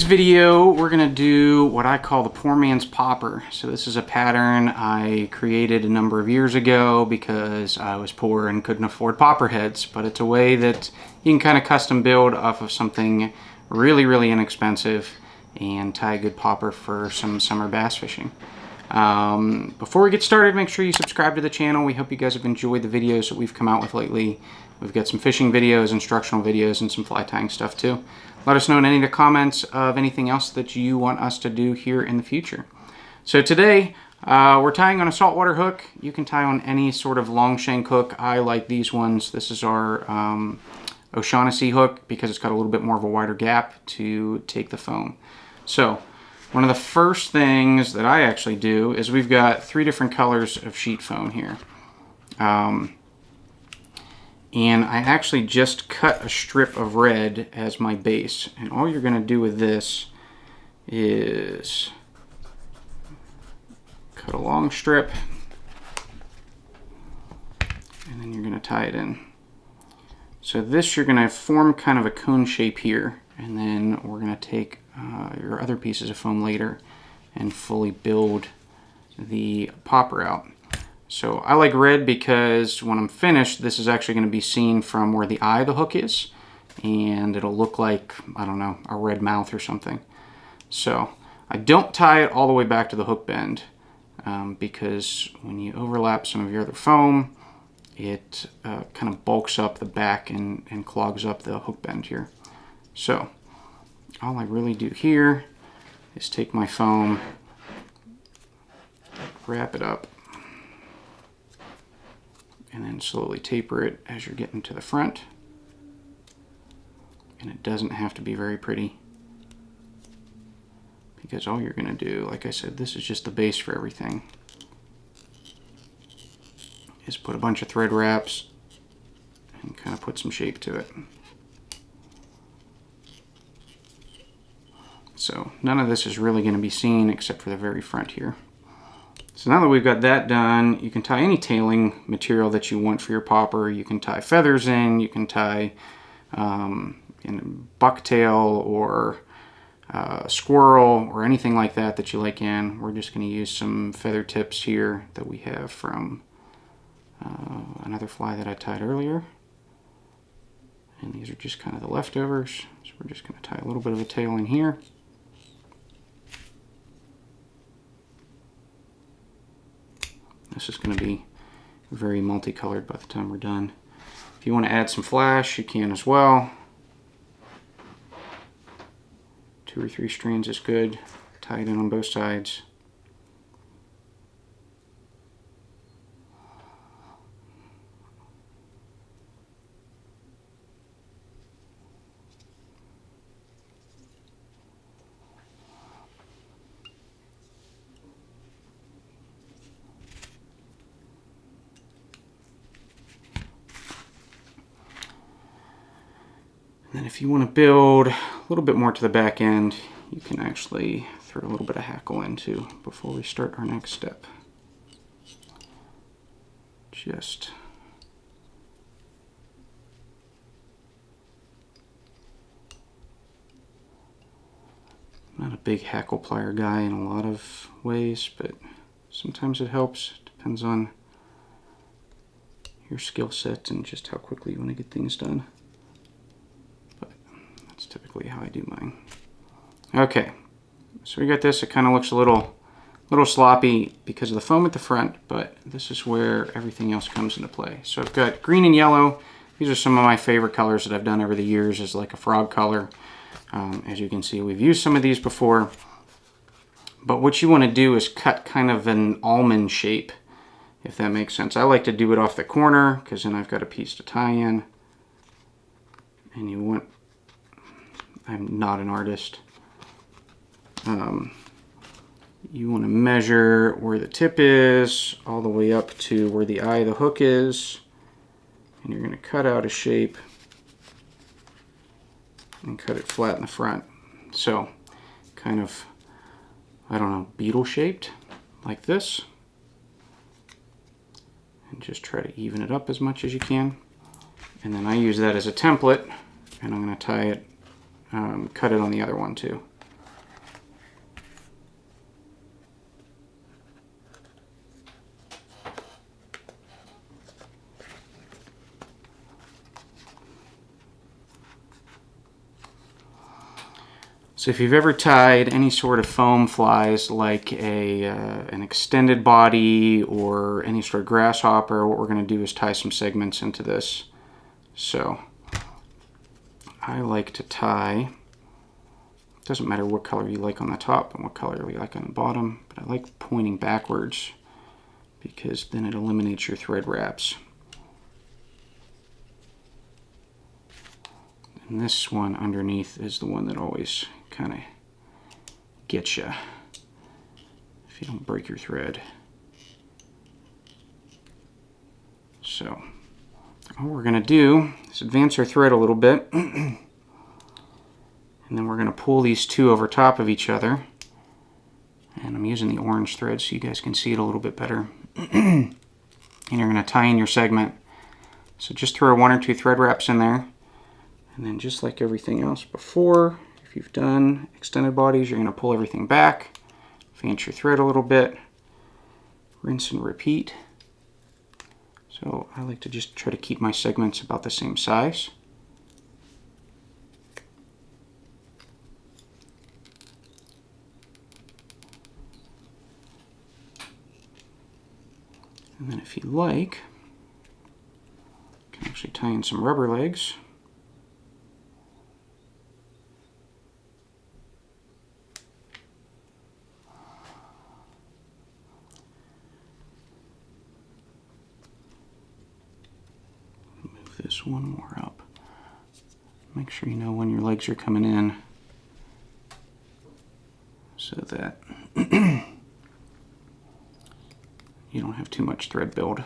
video, we're going to do what I call the poor man's popper. So this is a pattern I created a number of years ago because I was poor and couldn't afford popper heads. But it's a way that you can kind of custom build off of something really, really inexpensive and tie a good popper for some summer bass fishing. Before we get started, make sure you subscribe to the channel. We hope you guys have enjoyed the videos that we've come out with lately. We've got some fishing videos, instructional videos, and some fly tying stuff too. Let us know in any of the comments of anything else that you want us to do here in the future. So today, we're tying on a saltwater hook. You can tie on any sort of long shank hook. I like these ones. This is our O'Shaughnessy hook because it's got a little bit more of a wider gap to take the foam. So one of the first things that I actually do is we've got 3 different colors of sheet foam here. And I actually just cut a strip of red as my base. And all you're going to do with this is cut a long strip, and then you're going to tie it in. So this, you're going to form kind of a cone shape here, and then we're going to take your other pieces of foam later and fully build the popper out. So I like red because when I'm finished, this is actually going to be seen from where the eye of the hook is, and it'll look like, I don't know, a red mouth or something. So I don't tie it all the way back to the hook bend because when you overlap some of your other foam, it kind of bulks up the back and clogs up the hook bend here. So all I really do here is take my foam, wrap it up, and then slowly taper it as you're getting to the front. And it doesn't have to be very pretty because all you're going to do, like I said, this is just the base for everything, is put a bunch of thread wraps and kind of put some shape to it. So none of this is really going to be seen except for the very front here. So now that we've got that done, you can tie any tailing material that you want for your popper. You can tie feathers in, you can tie bucktail or squirrel or anything like that that you like in. We're just going to use some feather tips here that we have from another fly that I tied earlier. And these are just kind of the leftovers. So we're just going to tie a little bit of a tail in here. This is going to be very multicolored by the time we're done. If you want to add some flash, you can as well. 2 or 3 strands is good. Tie it in on both sides. And then if you want to build a little bit more to the back end, you can actually throw a little bit of hackle in too before we start our next step. Just not a big hackle plier guy in a lot of ways, but sometimes it helps. It depends on your skill set and just how quickly you want to get things done. That's typically how I do mine. Okay, so we got this. It kind of looks a little sloppy because of the foam at the front, but this is where everything else comes into play. So I've got green and yellow. These are some of my favorite colors that I've done over the years, as like a frog color. As you can see, we've used some of these before. But what you want to do is cut kind of an almond shape, if that makes sense. I like to do it off the corner because then I've got a piece to tie in. And you want, I'm not an artist. You want to measure where the tip is all the way up to where the eye of the hook is, and you're going to cut out a shape and cut it flat in the front. So kind of, I don't know, beetle shaped like this, and just try to even it up as much as you can. And then I use that as a template, and I'm going to tie it, cut it on the other one too. So if you've ever tied any sort of foam flies like an extended body or any sort of grasshopper, what we're going to do is tie some segments into this. So I like to tie, it doesn't matter what color you like on the top and what color you like on the bottom, but I like pointing backwards because then it eliminates your thread wraps. And this one underneath is the one that always kind of gets you if you don't break your thread. So all we're going to do is advance our thread a little bit, and then we're going to pull these two over top of each other. And I'm using the orange thread so you guys can see it a little bit better. And you're going to tie in your segment. So just throw 1 or 2 thread wraps in there. And then just like everything else before, if you've done extended bodies, you're going to pull everything back, advance your thread a little bit, rinse and repeat. So I like to just try to keep my segments about the same size. And then if you like, you can actually tie in some rubber legs. This one more up. Make sure you know when your legs are coming in so that you don't have too much thread build.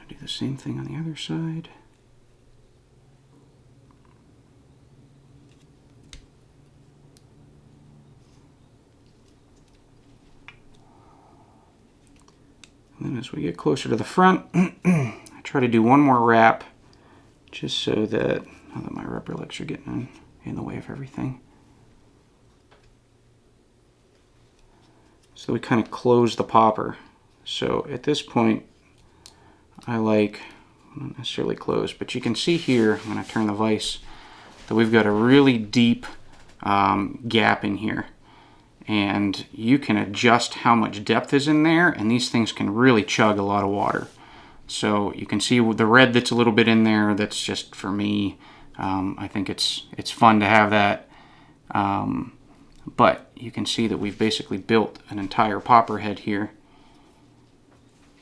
Do the same thing on the other side. And then as we get closer to the front, I try to do one more wrap just so that, now that my rubber legs are getting in the way of everything. So we kind of close the popper. So at this point, I like, not necessarily close, but you can see here when I turn the vise that we've got a really deep gap in here. And you can adjust how much depth is in there, and these things can really chug a lot of water. So you can see the red that's a little bit in there, that's just for me. I think it's fun to have that. But you can see that we've basically built an entire popper head here.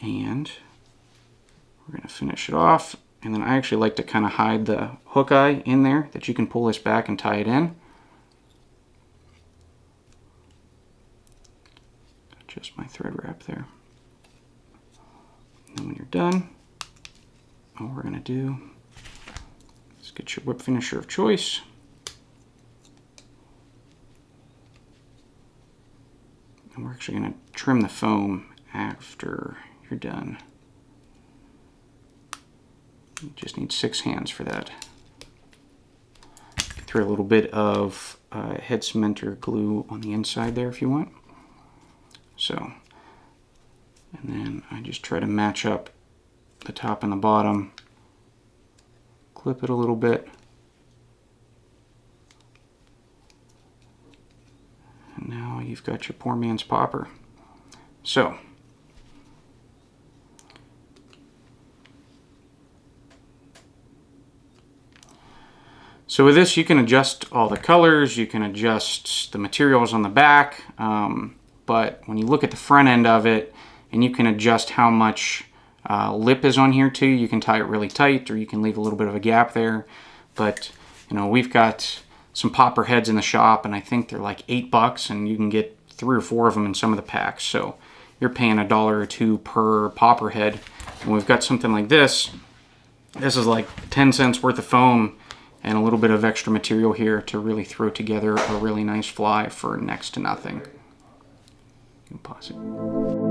And we're going to finish it off, and then I actually like to kind of hide the hook eye in there, that you can pull this back and tie it in. Just my thread wrap there. And then when you're done, all we're going to do is get your whip finisher of choice. And we're actually going to trim the foam after you're done. You just need 6 hands for that. Throw a little bit of head cement or glue on the inside there if you want. So, and then I just try to match up the top and the bottom, clip it a little bit, and now you've got your poor man's popper. So, with this you can adjust all the colors, you can adjust the materials on the back, but when you look at the front end of it, and you can adjust how much lip is on here too, you can tie it really tight, or you can leave a little bit of a gap there. But you know, we've got some popper heads in the shop, and I think they're like $8, and you can get 3 or 4 of them in some of the packs. So you're paying $1 or $2 per popper head. And we've got something like this. This is like 10 cents worth of foam and a little bit of extra material here to really throw together a really nice fly for next to nothing. You can pause it.